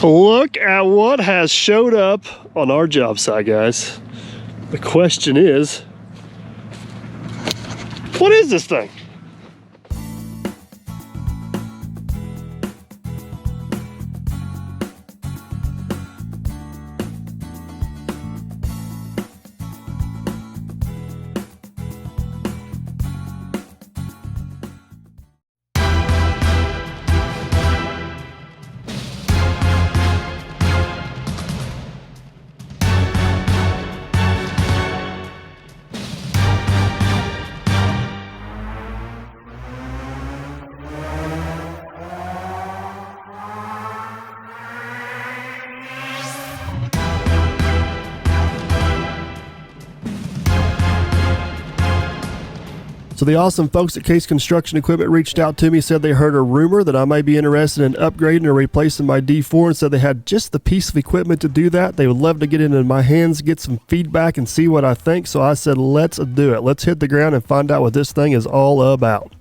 Look at what has showed up on our job site, guys. The question is, what is this thing? So the awesome folks at Case Construction Equipment reached out to me, said they heard a rumor that I might be interested in upgrading or replacing my D4, and said they had just the piece of equipment to do that. They would love to get it in my hands, get some feedback, and see what I think. So I said, let's do it. Let's hit the ground and find out what this thing is all about.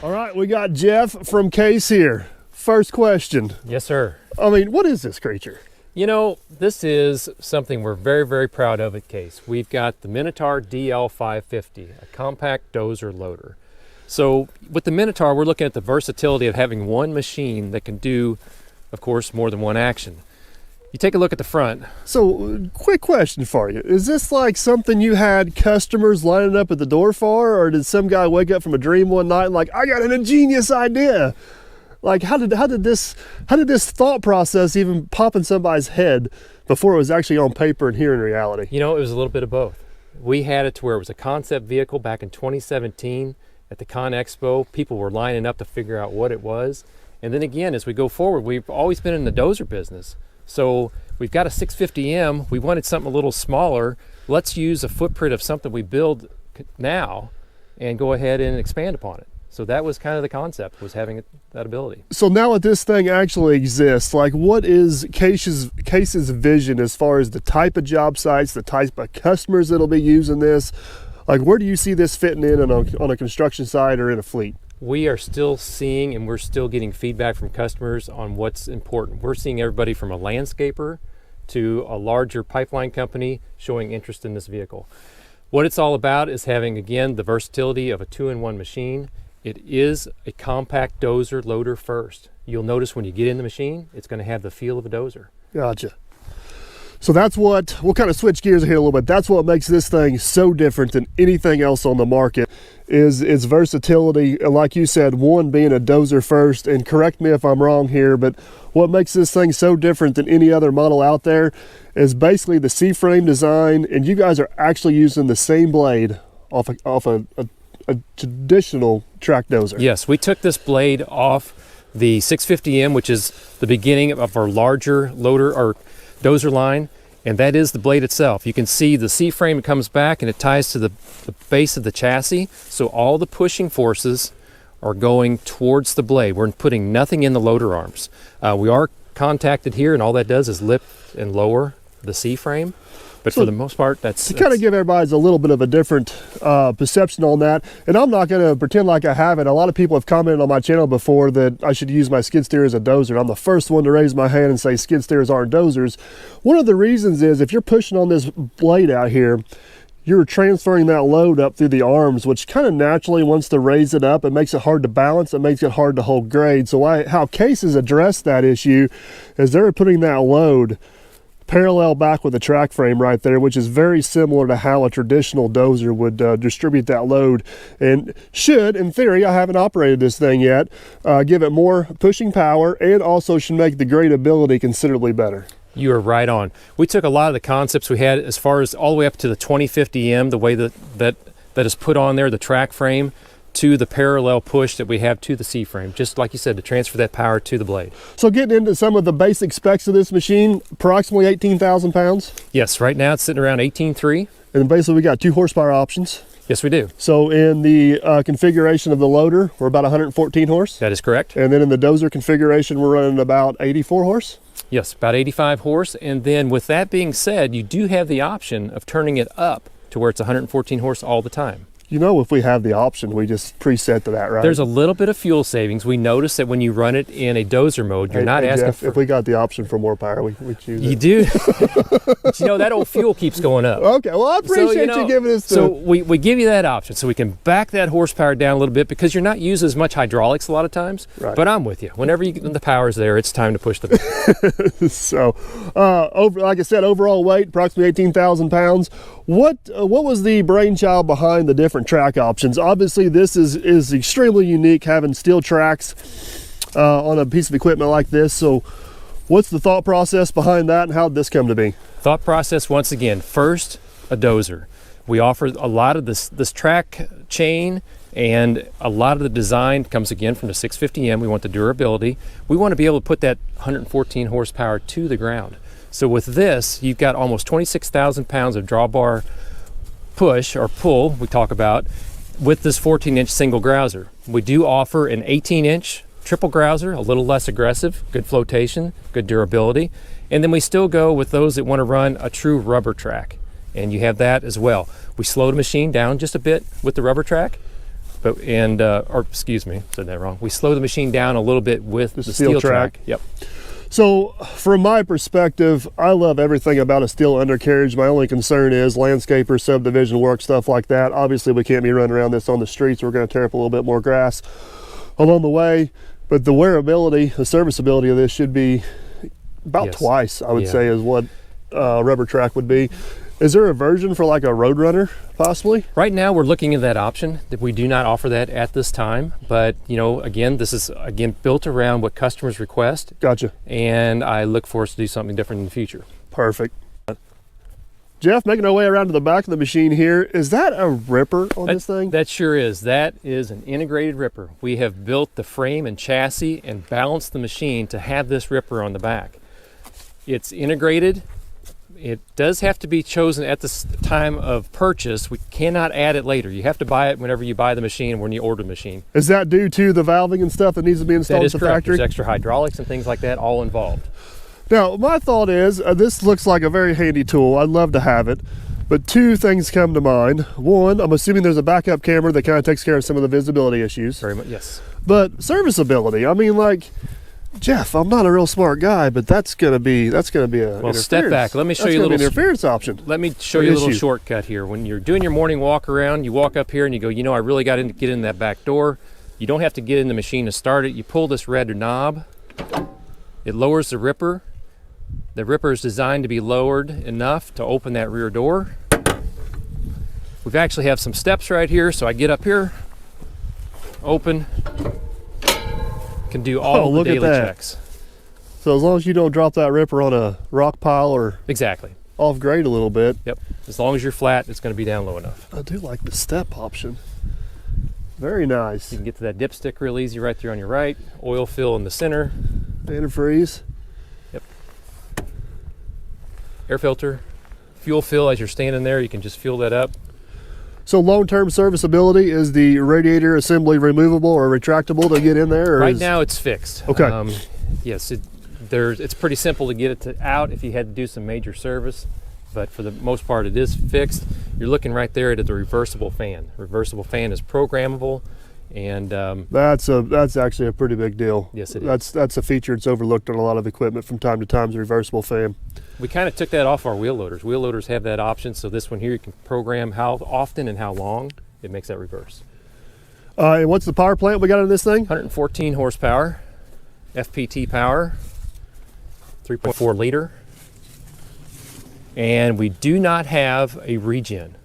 All right, we got Jeff from Case here. First question. Yes, sir. I mean, what is this creature? You know, this is something we're very, very proud of at Case. We've got the Minotaur DL550, a compact dozer loader. So with the Minotaur, we're looking at the versatility of having one machine that can do, of course, more than one action. You take a look at the front. So, quick question for you. Is this like something you had customers lining up at the door for, or did some guy wake up from a dream one night and like, I got an ingenious idea? Like, how did this thought process even pop in somebody's head before it was actually on paper and here in reality? You know, it was a little bit of both. We had it to where it was a concept vehicle back in 2017 at the Con Expo. People were lining up to figure out what it was. And then again, as we go forward, we've always been in the dozer business. So we've got a 650M. We wanted something a little smaller. Let's use a footprint of something we build now and go ahead and expand upon it. So that was kind of the concept, was having that ability. So now that this thing actually exists, like what is Case's vision as far as the type of job sites, the type of customers that'll be using this? Like where do you see this fitting in on a construction site or in a fleet? We are still seeing and we're still getting feedback from customers on what's important. We're seeing everybody from a landscaper to a larger pipeline company showing interest in this vehicle. What it's all about is having, again, the versatility of a two-in-one machine. It is a compact dozer loader first. You'll notice when you get in the machine, it's going to have the feel of a dozer. Gotcha. So that's what, we'll kind of switch gears here a little bit. That's what makes this thing so different than anything else on the market is its versatility. And like you said, one being a dozer first, and correct me if I'm wrong here, but what makes this thing so different than any other model out there is basically the C-frame design, and you guys are actually using the same blade off a traditional track dozer. Yes, we took this blade off the 650M, which is the beginning of our larger loader or dozer line, and that is the blade itself. You can see the C-frame comes back and it ties to the base of the chassis, so all the pushing forces are going towards the blade. We're putting nothing in the loader arms. We are contacted here, and all that does is lift and lower the C-frame. But so for the most part, that's... To kind of give everybody a little bit of a different perception on that, and I'm not going to pretend like I haven't. A lot of people have commented on my channel before that I should use my skid steer as a dozer. I'm the first one to raise my hand and say skid steers aren't dozers. One of the reasons is if you're pushing on this blade out here, you're transferring that load up through the arms, which kind of naturally wants to raise it up. It makes it hard to balance. It makes it hard to hold grade. So how Case has addressed that issue is they're putting that load parallel back with the track frame right there, which is very similar to how a traditional dozer would distribute that load, and should, in theory, I haven't operated this thing yet, give it more pushing power, and also should make the gradability considerably better. You are right on. We took a lot of the concepts we had as far as all the way up to the 2050M, the way that is put on there, the track frame, to the parallel push that we have to the C-frame, just like you said, to transfer that power to the blade. So getting into some of the basic specs of this machine, approximately 18,000 pounds? Yes, right now it's sitting around 18.3. And basically we got 2 horsepower options. Yes, we do. So in the configuration of the loader, we're about 114 horse. That is correct. And then in the dozer configuration, we're running about 84 horse. Yes, about 85 horse. And then with that being said, you do have the option of turning it up to where it's 114 horse all the time. You know, if we have the option, we just preset to that, right? There's a little bit of fuel savings. We notice that when you run it in a dozer mode, you're not asking Jeff, for... If we got the option for more power, we choose it. You do. But you know, that old fuel keeps going up. Okay, well, I appreciate you giving us the... So we give you that option so we can back that horsepower down a little bit because you're not using as much hydraulics a lot of times. Right. But I'm with you. Whenever the power's there, it's time to push the pedal. So, like I said, overall weight, approximately 18,000 pounds. What was the brainchild behind the different track options? Obviously, this is extremely unique, having steel tracks on a piece of equipment like this. So what's the thought process behind that, and how did this come to be? Thought process, once again, first, a dozer. We offer a lot of this track chain, and a lot of the design comes again from the 650M. We want the durability. We want to be able to put that 114 horsepower to the ground. So with this, you've got almost 26,000 pounds of drawbar push or pull, we talk about, with this 14-inch single grouser. We do offer an 18-inch triple grouser, a little less aggressive, good flotation, good durability. And then we still go with those that want to run a true rubber track. And you have that as well. We slow the machine down just a bit with the rubber track. Or excuse me, said that wrong. We slow the machine down a little bit with the steel track. Yep. So from my perspective, I love everything about a steel undercarriage. My only concern is landscaper, subdivision work, stuff like that. Obviously, we can't be running around this on the streets. We're going to tear up a little bit more grass along the way. But the wearability, the serviceability of this should be about twice, I would say, is what rubber track would be. Is there a version for like a Roadrunner, possibly? Right now, we're looking at that option. We do not offer that at this time, but you know, again, this is built around what customers request. Gotcha. And I look for us to do something different in the future. Perfect. Jeff, making our way around to the back of the machine here. Is that a ripper on this thing? That sure is. That is an integrated ripper. We have built the frame and chassis and balanced the machine to have this ripper on the back. It's integrated. It does have to be chosen at the time of purchase. We cannot add it later. You have to buy it whenever you buy the machine, when you order the machine. Is that due to the valving and stuff that needs to be installed at the factory? There's extra hydraulics and things like that all involved. Now, my thought is, this looks like a very handy tool. I'd love to have it. But two things come to mind. One, I'm assuming there's a backup camera that kind of takes care of some of the visibility issues. Very much, yes. But serviceability, I mean, like, Jeff, I'm not a real smart guy, but that's gonna be a well. Step back. Let me show you a little interference option. Let me show you a little shortcut here. When you're doing your morning walk around, you walk up here and you go, you know, I really got to get in that back door. You don't have to get in the machine to start it. You pull this red knob. It lowers the ripper. The ripper is designed to be lowered enough to open that rear door. We actually have some steps right here, so I get up here, open. Can do all the daily checks. So as long as you don't drop that ripper on a rock pile or off grade a little bit. Yep. As long as you're flat, it's going to be down low enough. I do like the step option. Very nice. You can get to that dipstick real easy right there on your right. Oil fill in the center. Antifreeze. Yep. Air filter. Fuel fill as you're standing there. You can just fuel that up. So long-term serviceability, is the radiator assembly removable or retractable to get in there? Or right now it's fixed. Okay. Yes, it's pretty simple to get it out if you had to do some major service, but for the most part it is fixed. You're looking right there at the reversible fan. Reversible fan is programmable, and that's actually a pretty big deal. Yes, it is. That's a feature that's overlooked on a lot of equipment from time to time, is a reversible fan. We kind of took that off our wheel loaders. Wheel loaders have that option, so this one here you can program how often and how long it makes that reverse. And what's the power plant we got in this thing? 114 horsepower, FPT power, 3.4 liter. And we do not have a regen.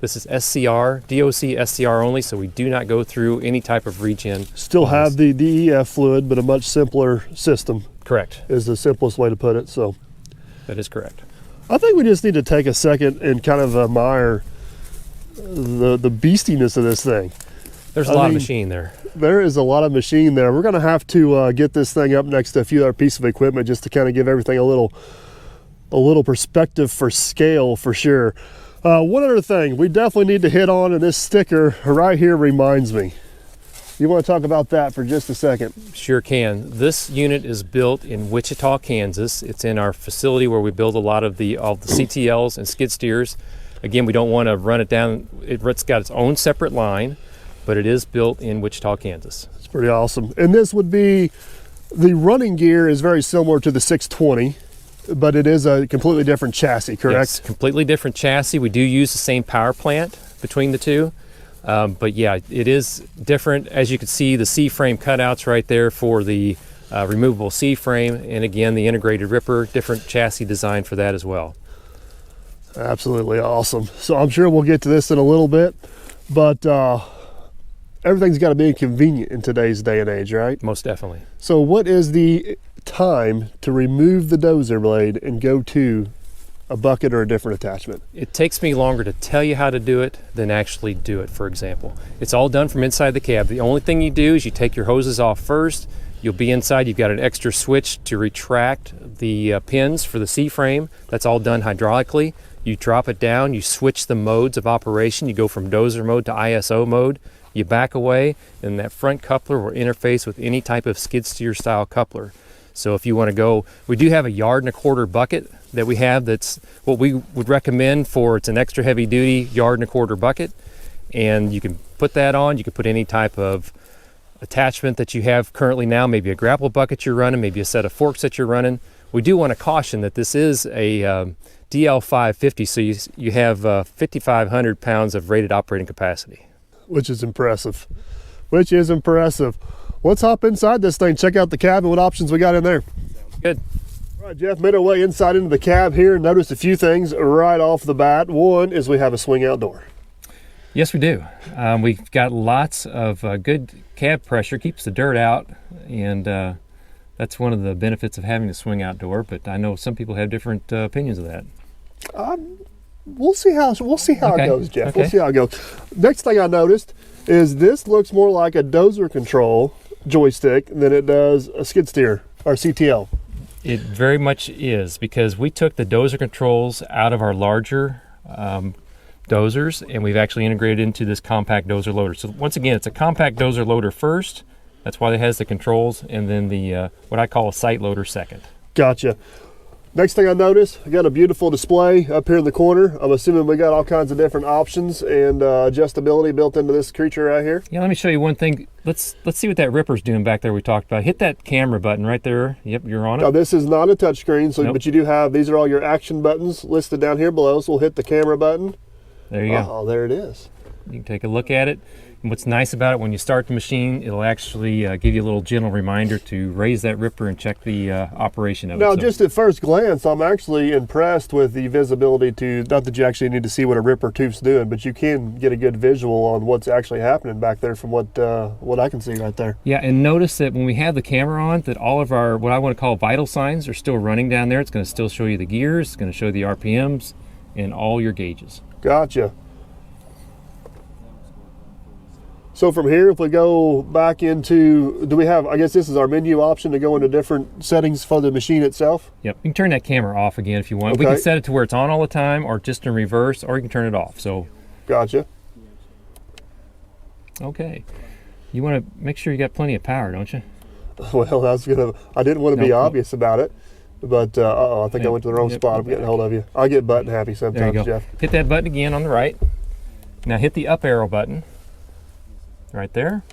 This is SCR, DOC SCR only, so we do not go through any type of regen. Still have the DEF fluid, but a much simpler system. Correct. Is the simplest way to put it. So that is correct. I think we just need to take a second and kind of admire the beastiness of this thing. There's a lot of machine there. There is a lot of machine there. We're going to have to get this thing up next to a few other pieces of equipment just to kind of give everything a little perspective for scale, for sure. One other thing we definitely need to hit on, and this sticker right here reminds me. You want to talk about that for just a second? Sure can. This unit is built in Wichita, Kansas. It's in our facility where we build a lot of the CTLs and skid steers. Again, we don't want to run it down. It's got its own separate line, but it is built in Wichita, Kansas. It's pretty awesome. And this would be, the running gear is very similar to the 620. But it is a completely different chassis, correct? Yes, completely different chassis. We do use the same power plant between the two. But yeah, it is different. As you can see, the C-frame cutouts right there for the removable C-frame. And again, the integrated ripper, different chassis design for that as well. Absolutely awesome. So I'm sure we'll get to this in a little bit. But everything's got to be convenient in today's day and age, right? Most definitely. So what is the time to remove the dozer blade and go to a bucket or a different attachment? It takes me longer to tell you how to do it than actually do it, for example. It's all done from inside the cab. The only thing you do is you take your hoses off first. You'll be inside. You've got an extra switch to retract the pins for the C-frame. That's all done hydraulically. You drop it down. You switch the modes of operation. You go from dozer mode to ISO mode. You back away, and that front coupler will interface with any type of skid steer style coupler. So if you want to go, we do have a 1.25 yard bucket that we have. That's what we would recommend for. It's an extra heavy duty 1.25 yard bucket, and you can put that on. You can put any type of attachment that you have currently now, maybe a grapple bucket you're running, maybe a set of forks that you're running. We do want to caution that this is a DL550, so you have 5,500 pounds of rated operating capacity. Which is impressive. Let's hop inside this thing, check out the cab and what options we got in there. Good. All right, Jeff, made our way inside into the cab here and noticed a few things right off the bat. One is we have a swing out door. Yes, we do. We've got lots of good cab pressure, keeps the dirt out, and that's one of the benefits of having a swing out door, but I know some people have different opinions of that. We'll see how it goes, Jeff. Okay. We'll see how it goes. Next thing I noticed is this looks more like a dozer control joystick than it does a skid steer or CTL. It very much is, because we took the dozer controls out of our larger dozers, and we've actually integrated into this compact dozer loader. So once again, it's a compact dozer loader first. That's why it has the controls, and then the what I call a sight loader second. Gotcha. Next thing I noticed, I got a beautiful display up here in the corner. I'm assuming we got all kinds of different options and adjustability built into this creature right here. Yeah, let me show you one thing. Let's see what that ripper's doing back there we talked about. Hit that camera button right there. Yep, you're on it. Now this is not a touch screen, so Nope. but you do have, these are all your action buttons listed down here below. So we'll hit the camera button. There you go. Oh, there it is. You can take a look at it. And what's nice about it, when you start the machine, it'll actually give you a little gentle reminder to raise that ripper and check the operation of it. Now, So, just at first glance, I'm actually impressed with the visibility to, not that you actually need to see what a ripper tube's doing, but you can get a good visual on what's actually happening back there from what I can see right there. yeah, and notice that when we have the camera on, that all of our, what I want to call vital signs, are still running down there. It's going to still show you the gears, it's going to show the RPMs, and all your gauges. Gotcha. So from here, if we go back into, do we have, I guess this is our menu option to go into different settings for the machine itself? Yep, you can turn that camera off again if you want. We Okay. can set it to where it's on all the time, or just in reverse, or you can turn it off. So, Gotcha. okay. You want to make sure you got plenty of power, don't you? Well, I didn't want to be Nope. obvious about it, but I think I went to the wrong Yep. spot. I'm getting a hold of you. I get button happy There you sometimes, go. Jeff. Hit that button again on the right. Now hit the up arrow button right there.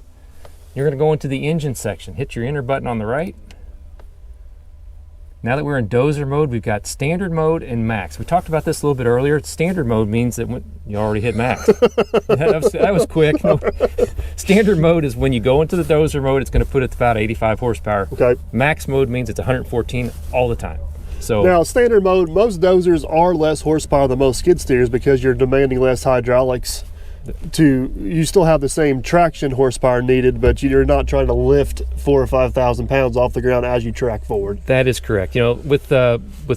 You're going to go into the engine section. Hit your enter button on the right. Now that we're in dozer mode, we've got standard mode and max. We talked about this a little bit earlier. Standard mode means that you already hit max. that was quick. No. Standard mode is when you go into the dozer mode, it's going to put it at about 85 horsepower. Okay. Max mode means it's 114 all the time. So now, standard mode, most dozers are less horsepower than most skid steers because you're demanding less hydraulics. You still have the same traction horsepower needed, but you're not trying to lift 4,000 or 5,000 pounds off the ground as you track forward. that is correct. You know, with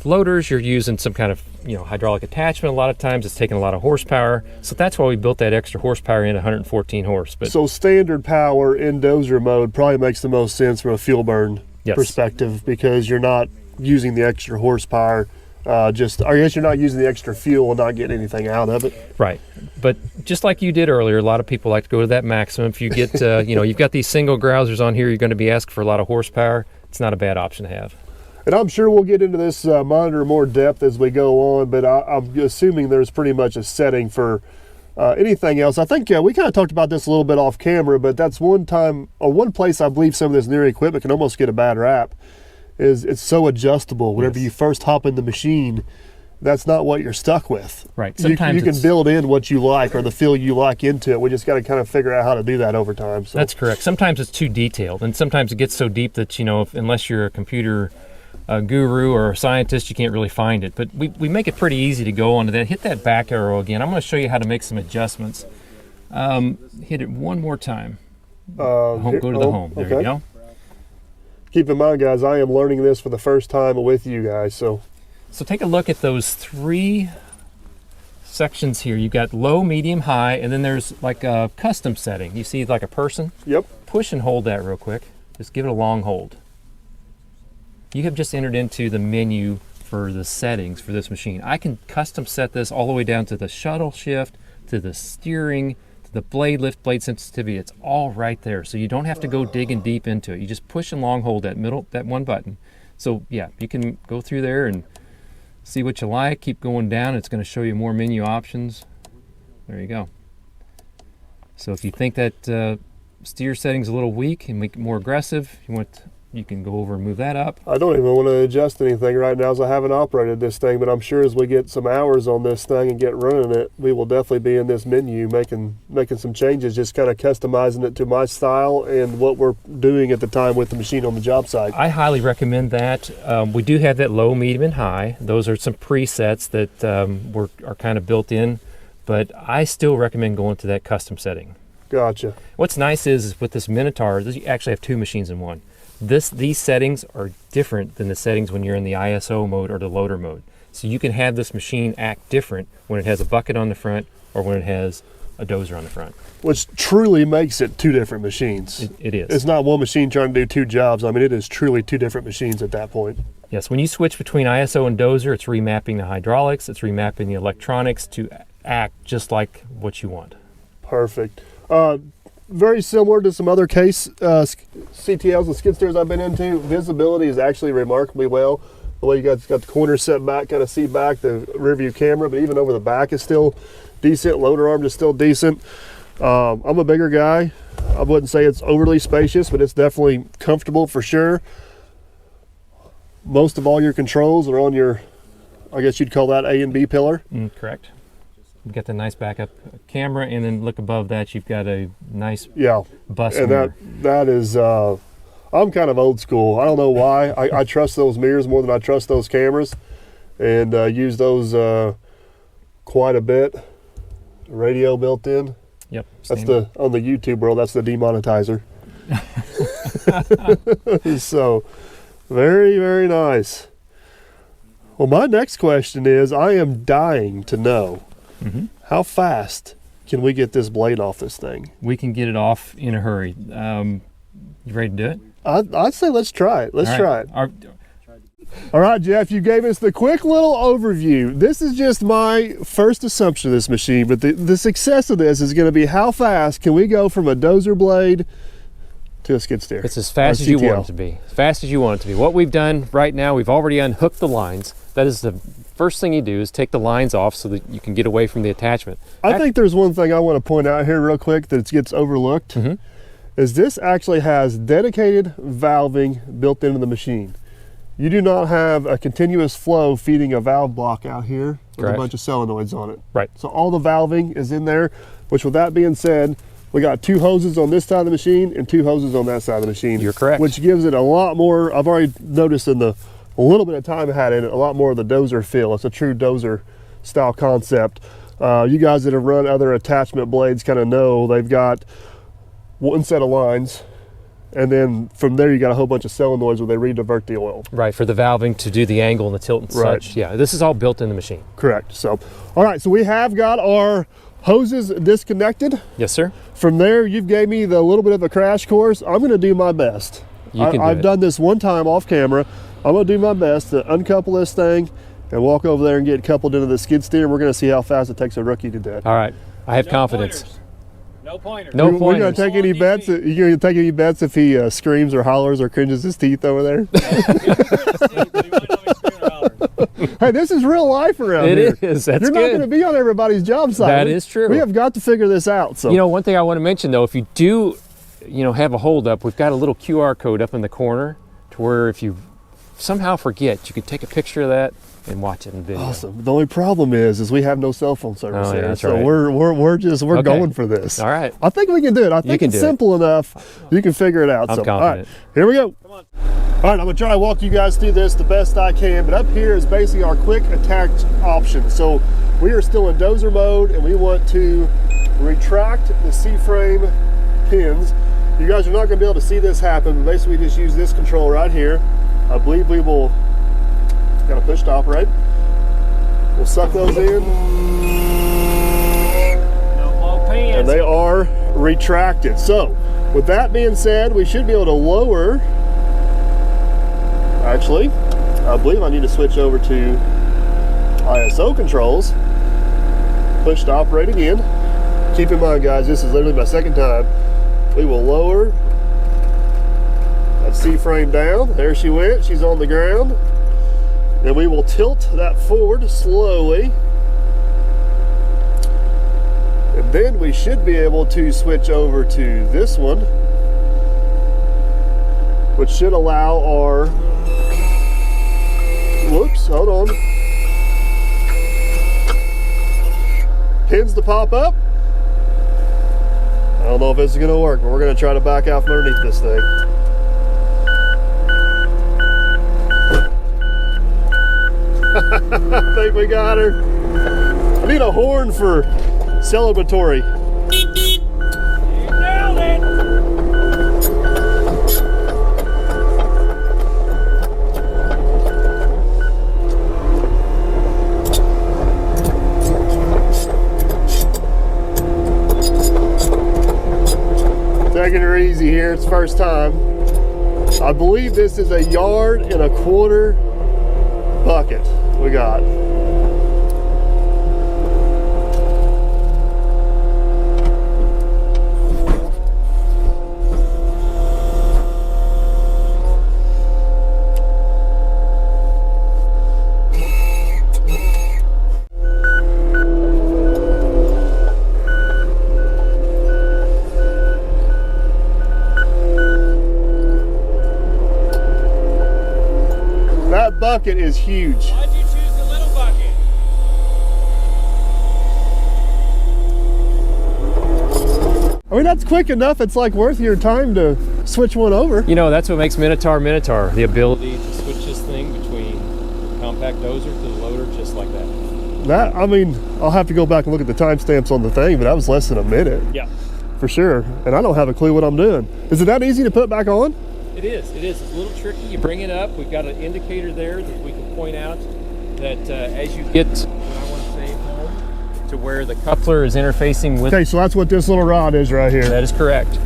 loaders, you're using some kind of hydraulic attachment. A lot of times, it's taking a lot of horsepower, so that's why we built that extra horsepower in 114 horse. But so standard power in dozer mode probably makes the most sense from a fuel burn perspective because you're not using the extra horsepower. I guess you're not using the extra fuel and not getting anything out of it. Right. But just like you did earlier, a lot of people like to go to that maximum. If you get, you've got these single grousers on here, you're going to be asked for a lot of horsepower. It's not a bad option to have. And I'm sure we'll get into this monitor more depth as we go on, but I'm assuming there's pretty much a setting for anything else. I think we kind of talked about this a little bit off camera, but that's one place I believe some of this newer equipment can almost get a bad rap. It's so adjustable. Whenever you first hop in the machine, that's not what you're stuck with. Right. Sometimes you can build in what you like or the feel you like into it. We just got to kind of figure out how to do that over time. So. That's correct. Sometimes it's too detailed, and sometimes it gets so deep that unless you're a computer guru or a scientist, you can't really find it. But we make it pretty easy to go onto that. Hit that back arrow again. I'm going to show you how to make some adjustments. Hit it one more time. Go to the home. There you go. Keep in mind, guys, I am learning this for the first time with you guys. So take a look at those three sections here. You've got low, medium, high, and then there's like a custom setting. You see like a person? Yep. Push and hold that real quick. Just give it a long hold. You have just entered into the menu for the settings for this machine. I can custom set this all the way down to the shuttle shift, to the steering, the blade lift, blade sensitivity. It's all right there, so you don't have to go digging deep into it. You just push and long hold that one button. So yeah, you can go through there and see what you like. Keep going down. It's going to show you more menu options. There you go. So if you think that steer setting's a little weak and make it more aggressive, you can go over and move that up. I don't even want to adjust anything right now as I haven't operated this thing, but I'm sure as we get some hours on this thing and get running it, we will definitely be in this menu making some changes, just kind of customizing it to my style and what we're doing at the time with the machine on the job site. I highly recommend that. We do have that low, medium, and high. Those are some presets that are kind of built in, but I still recommend going to that custom setting. Gotcha. What's nice is with this Minotaur, you actually have two machines in one. These settings are different than the settings when you're in the ISO mode or the loader mode. So you can have this machine act different when it has a bucket on the front or when it has a dozer on the front. Which truly makes it two different machines. It is. It's not one machine trying to do two jobs. I mean, it is truly two different machines at that point. Yes, when you switch between ISO and dozer, it's remapping the hydraulics, it's remapping the electronics to act just like what you want. Perfect. Very similar to some other Case CTLs and skid steers I've been into. Visibility is actually remarkably well. The way you guys got the corner set back, kind of see back, the rear view camera, but even over the back is still decent. Loader arm is still decent. I'm a bigger guy. I wouldn't say it's overly spacious, but it's definitely comfortable for sure. Most of all your controls are on your, I guess you'd call that A and B pillar. Correct. You've got the nice backup camera, and then look above that, you've got a nice bus mirror. And that is, I'm kind of old school. I don't know why. I trust those mirrors more than I trust those cameras, and use those quite a bit. Radio built in. Yep. That's on the YouTube world, that's the demonetizer. So, very, very nice. Well, my next question is, I am dying to know, how fast can we get this blade off this thing? We can get it off in a hurry. You ready to do it? I'd say let's try it. Let's try it. All right, Jeff, you gave us the quick little overview. This is just my first assumption of this machine, but the success of this is going to be how fast can we go from a dozer blade to a skid steer? It's as fast as you want it to be. As fast as you want it to be. What we've done right now, we've already unhooked the lines. That is the first thing you do, is take the lines off so that you can get away from the attachment. I think there's one thing I want to point out here real quick that gets overlooked, is this actually has dedicated valving built into the machine. You do not have a continuous flow feeding a valve block out here with a bunch of solenoids on it. Right. So all the valving is in there, which with that being said, we got 2 hoses on this side of the machine and 2 hoses on that side of the machine. You're correct. Which gives it a lot more, I've already noticed in the a little bit of time had in it, a lot more of the Dozer feel. It's a true Dozer style concept. You guys that have run other attachment blades kind of know they've got one set of lines, and then from there you got a whole bunch of solenoids where they redivert the oil. Right, for the valving to do the angle and the tilt and such. Yeah, this is all built in the machine. Correct. So, all right, so we have got our hoses disconnected. Yes, sir. From there, you've gave me the little bit of a crash course. I'm going to do my best. I've done this one time off camera. I'm going to do my best to uncouple this thing and walk over there and get coupled into the skid steer. We're going to see how fast it takes a rookie to do it. All right, I have confidence. Pointers. No pointers. No pointers. We're going to take any bets. You going to take any bets if he screams or hollers or cringes his teeth over there? Hey, this is real life around here. It is. That's You're not going to be on everybody's job site. That is true. We have got to figure this out. So, you know, one thing I want to mention though, if you do, have a holdup, we've got a little QR code up in the corner to where if you somehow forget, you can take a picture of that and watch it in video. Awesome. The only problem is we have no cell phone service Oh, yeah, here, that's so right. we're Okay. going for this. All right. I think we can do it. I think can it's do it. simple enough. You can figure it out. I'm so, confident. All right, here we go. Come on. All right, I'm gonna try to walk you guys through this the best I can, but up here is basically our quick attach option. So we are still in Dozer mode and we want to retract the C-frame pins. You guys are not gonna be able to see this happen, but basically we just use this control right here. I believe we will, gotta push to operate. We'll suck those in. No more pins. And they are retracted. So with that being said, we should be able to lower. Actually, I believe I need to switch over to ISO controls. Push to operate again. Keep in mind, guys, this is literally my second time. We will lower that C-frame down. There she went. She's on the ground. Then we will tilt that forward slowly. And then we should be able to switch over to this one, which should allow our, whoops, hold on, pins to pop up. I don't know if this is going to work, but we're going to try to back out from underneath this thing. I think we got her. I need a horn for celebratory. You nailed it. Taking her easy here, it's first time. I believe this is 1.25 yard bucket we got. That bucket is huge. Why'd you choose the little bucket? I mean, that's quick enough. It's like worth your time to switch one over. That's what makes Minotaur Minotaur. The ability to switch this thing between compact dozer to the loader just like that. I mean, I'll have to go back and look at the timestamps on the thing, but that was less than a minute. Yeah. For sure. And I don't have a clue what I'm doing. Is it that easy to put back on? It is. It's a little tricky. You bring it up. We've got an indicator there that we can point out that as you get, what I want to say, home to where the coupler is interfacing with. Okay, so that's what this little rod is right here. That is correct.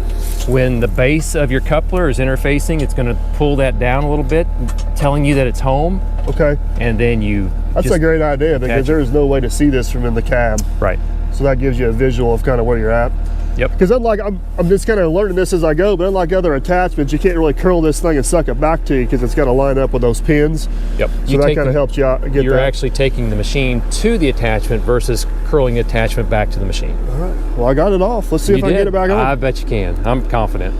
When the base of your coupler is interfacing, it's going to pull that down a little bit, telling you that it's home. Okay. And then you That's a great idea because there is no way to see this from in the cab. Right. So that gives you a visual of kind of where you're at. Yep. Because unlike, I'm just kind of learning this as I go, but unlike other attachments, you can't really curl this thing and suck it back to you because it's got to line up with those pins. Yep. So that kind of helps you out get You're that. actually taking the machine to the attachment versus curling the attachment back to the machine. All right. Well, I got it off. Let's see if I can get it back on. I bet you can. I'm confident.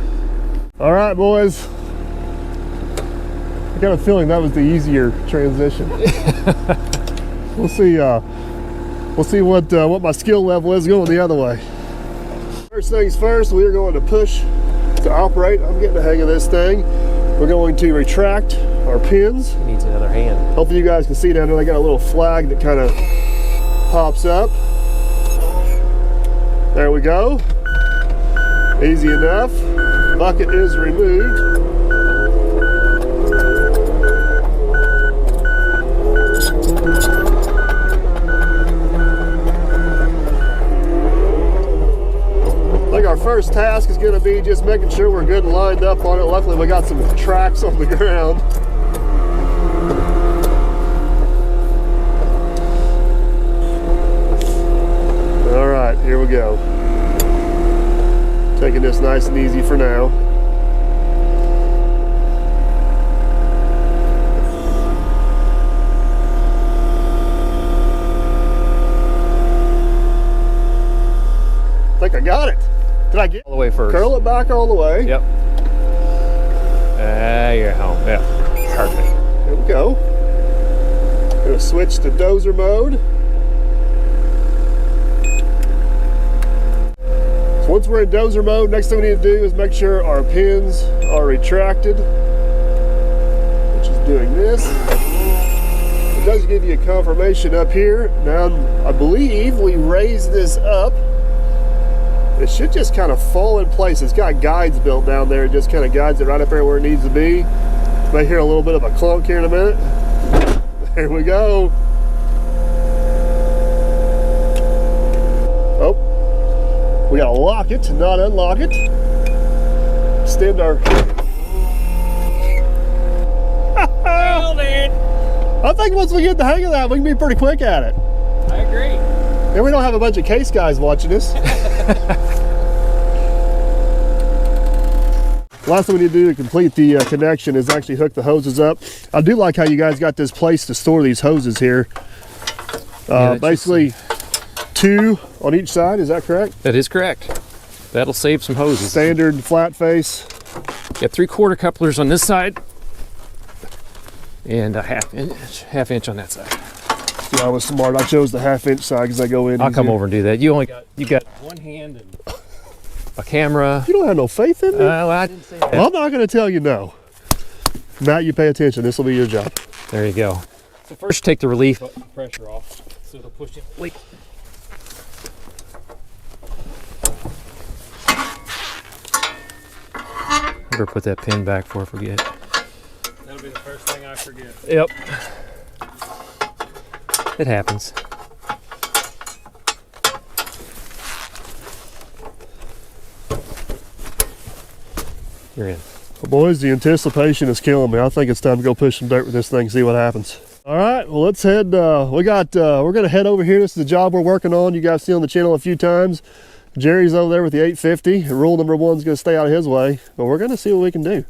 All right, boys. I got a feeling that was the easier transition. We'll see. We'll see what my skill level is going the other way. First things first, we are going to push to operate. I'm getting the hang of this thing. We're going to retract our pins. He needs another hand. Hopefully you guys can see down there, they got a little flag that kind of pops up. There we go. Easy enough. Bucket is removed. I think our first task is going to be just making sure we're good and lined up on it. Luckily we got some tracks on the ground. All right, here we go. Taking this nice and easy for now. I think I got it. Did I get All the way first. Curl it back all the way. Yep. There you go. Yeah. Perfect. Here we go. Gonna switch to dozer mode. So once we're in dozer mode, next thing we need to do is make sure our pins are retracted, which is doing this. It does give you a confirmation up here. Now, I believe we raise this up. It should just kind of fall in place. It's got guides built down there. It just kind of guides it right up there where it needs to be. You may hear a little bit of a clunk here in a minute. There we go. Oh, we gotta lock it to not unlock it. Extend our... Nailed it. I think once we get the hang of that, we can be pretty quick at it. I agree. And we don't have a bunch of Case guys watching us. Last thing we need to do to complete the connection is actually hook the hoses up. I do like how you guys got this place to store these hoses here. Basically 2 on each side, is that correct? That is correct. That'll save some hoses. Standard flat face. Got 3/4 couplers on this side and a half inch on that side. Yeah, I was smart. I chose the 1/2 inch side because I go in I'll easier. come over and do that. You got one hand and a camera. You don't have no faith in me? Well, I didn't say that. Well, I'm not going to tell you no. Matt, you pay attention. This will be your job. There you go. So first take the relief Pressure off, so it'll push it. leak. Better put that pin back before I forget. That'll be the first thing I forget. Yep. It happens. You're in. Well, boys, the anticipation is killing me. I think it's time to go push some dirt with this thing, see what happens. All right, well, let's head. We're gonna head over here. This is the job we're working on. You guys see on the channel a few times. Jerry's over there with the 850. Rule number 1 is gonna stay out of his way, but we're gonna see what we can do.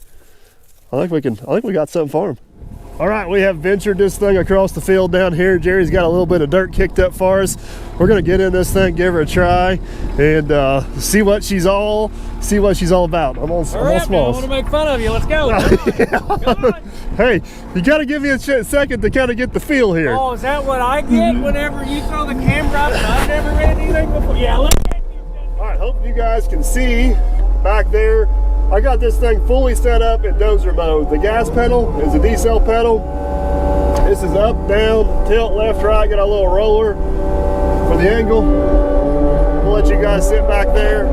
I think we got something for him. All right, we have ventured this thing across the field down here. Jerry's got a little bit of dirt kicked up for us. We're gonna get in this thing, give her a try, and see what she's all about. I'm all Hurry up, man. I smalls. want to make fun of you. Let's go. Come on. Hey, you got to give me a second to kind of get the feel here. Oh, is that what I get whenever you throw the camera up and I've never read anything before? Yeah, look at you. All right, hope you guys can see back there. I got this thing fully set up in dozer mode. The gas pedal is a decel pedal. This is up, down, tilt, left, right. Got a little roller for the angle. We'll let you guys sit back there.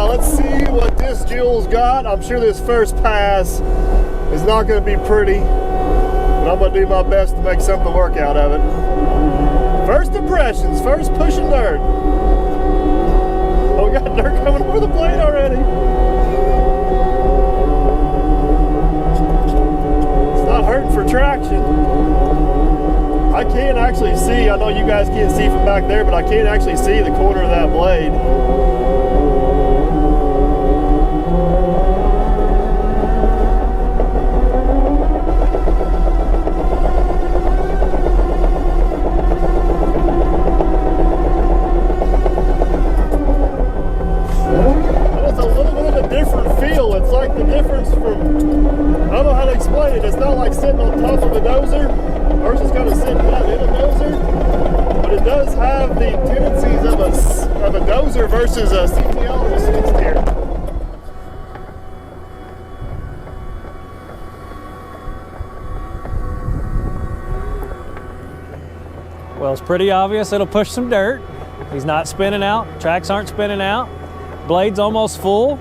Let's see what this Jules got. I'm sure this first pass is not going to be pretty, but I'm going to do my best to make something work out of it. First impressions, first pushing dirt. Oh, we got dirt coming over the blade already. It's not hurting for traction. I can't actually see, I know you guys can't see from back there, but I can't actually see the corner of that blade. It's like the difference from, I don't know how to explain it. It's not like sitting on top of a dozer versus kind of sitting down in a dozer. but it does have the tendencies of a Dozer versus a CTL in the skid steer. Well, it's pretty obvious it'll push some dirt. He's not spinning out, tracks aren't spinning out, blade's almost full.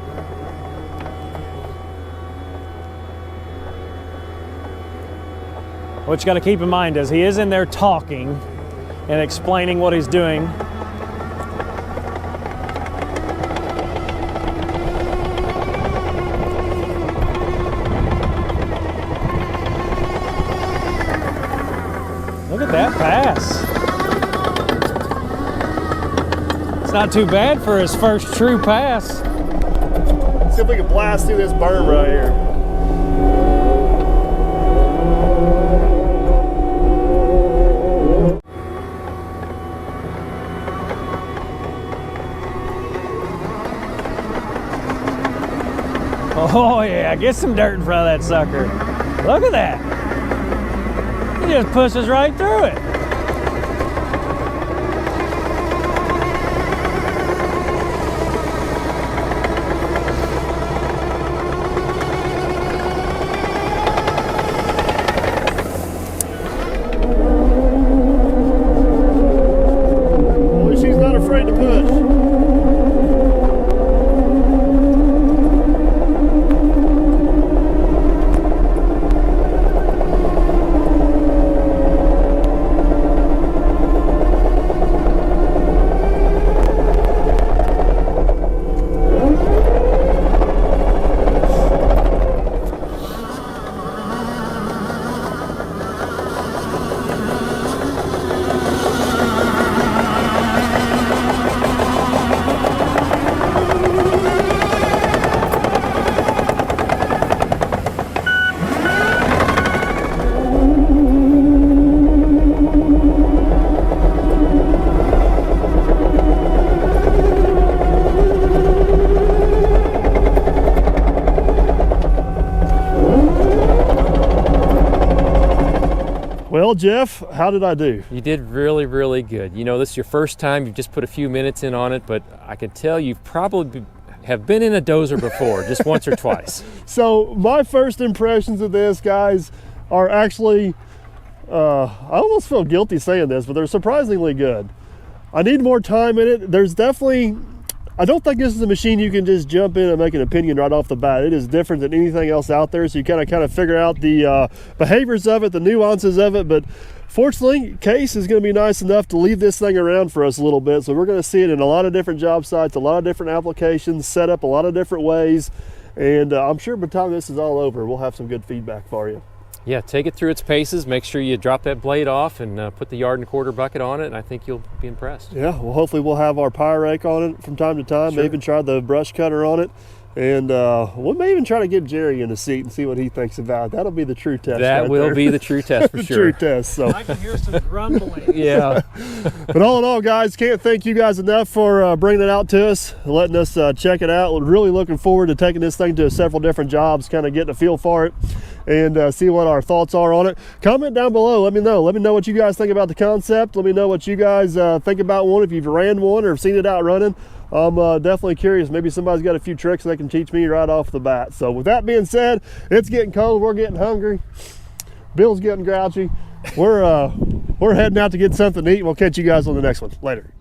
What you got to keep in mind is he is in there talking and explaining what he's doing. Look at that pass. It's not too bad for his first true pass. Let's see if we can blast through this berm right here. Oh yeah, get some dirt in front of that sucker. Look at that. He just pushes right through it. Boy, she's not afraid to push. Well, Jeff, how did I do? You did really, really good. You know, this is your first time. You've just put a few minutes in on it, but I can tell you've probably have been in a Dozer before, just once or twice. So my first impressions of this, guys, are actually, I almost feel guilty saying this, but they're surprisingly good. I need more time in it. There's definitely, I don't think this is a machine you can just jump in and make an opinion right off the bat. It is different than anything else out there, so you kind of figure out the behaviors of it, the nuances of it. But fortunately, Case is going to be nice enough to leave this thing around for us a little bit, so we're going to see it in a lot of different job sites, a lot of different applications, set up a lot of different ways, and I'm sure by the time this is all over, we'll have some good feedback for you. Yeah, take it through its paces. Make sure you drop that blade off and put the 1.25 yard bucket on it, and I think you'll be impressed. Yeah, well, hopefully we'll have our power rake on it from time to time. Sure. Maybe even try the brush cutter on it. And we may even try to get Jerry in the seat and see what he thinks about it. That'll be the true test. That right will there. be the true test for the sure. true test. So. I can hear some grumbling. Yeah. But all in all, guys, can't thank you guys enough for bringing it out to us, letting us check it out. We're really looking forward to taking this thing to several different jobs, kind of getting a feel for it and see what our thoughts are on it. Comment down below. Let me know. Let me know what you guys think about the concept. Let me know what you guys think about one, if you've ran one or seen it out running. I'm definitely curious. Maybe somebody's got a few tricks they can teach me right off the bat. So with that being said, it's getting cold. We're getting hungry. Bill's getting grouchy. We're heading out to get something to eat. We'll catch you guys on the next one. Later.